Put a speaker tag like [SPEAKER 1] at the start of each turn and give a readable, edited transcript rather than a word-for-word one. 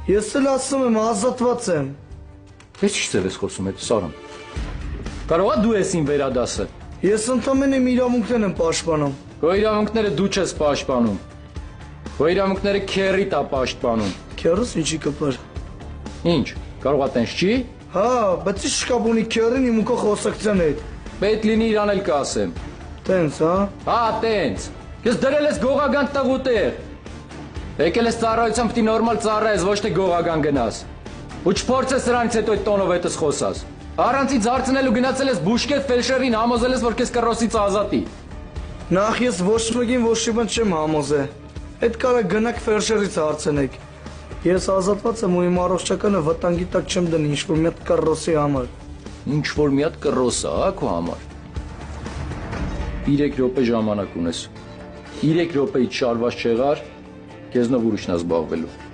[SPEAKER 1] Ես էլ ասում եմ, ազատված եմ։
[SPEAKER 2] Ես ի՞նչ ձև ես խոսում այդ Սարան։ Կարող է դու ես իմ վերադասը։
[SPEAKER 1] Ես ընդամենը իմ իրավունքներն եմ պաշտպանում։
[SPEAKER 2] Քո իրավունքները դու չես պաշտպանում։ Քո իրավունքները քերիտ է պաշտպանում։
[SPEAKER 1] Քերս ինչի կպար։
[SPEAKER 2] Ինչ, կարող է տենց չի։
[SPEAKER 1] Հա, բայց ի՞նչ կապ ունի քերին իմ ու քո խոսակցության հետ։
[SPEAKER 2] Պետք լինի իրան էլ կասեմ։
[SPEAKER 1] Տենց, հա։
[SPEAKER 2] Հա, տենց։ Ես դրել ես գողական տղուտեղ։ Եկել ես ծառայության պիտի նորմալ ծառայես, ոչ թե գողական գնաս։ Ու չփորձես սրանից հետո այդ տոնով հետս խոսաս։ Առանց ինձ հարցնելու գնացել ես բուժկետ ֆելշերին համոզել ես, որ քեզ կռոսից ազատի։
[SPEAKER 1] Նախ ես ոչ մեկին ոչ մի բան չեմ համոզե։ Այդ կարա գնաք ֆելշերից հարցնեք։ Ես ազատված եմ ու իմ առողջականը վտանգի տակ չեմ դնի ինչ-որ մի հատ կռոսի համար։
[SPEAKER 2] Ինչ-որ մի հատ կռոս է, հա, քո համար։ 3 րոպե ժամանակ ունես։ 3 րոպեից շարված չեղար, քեզնով ուրիշն է զբաղվելու։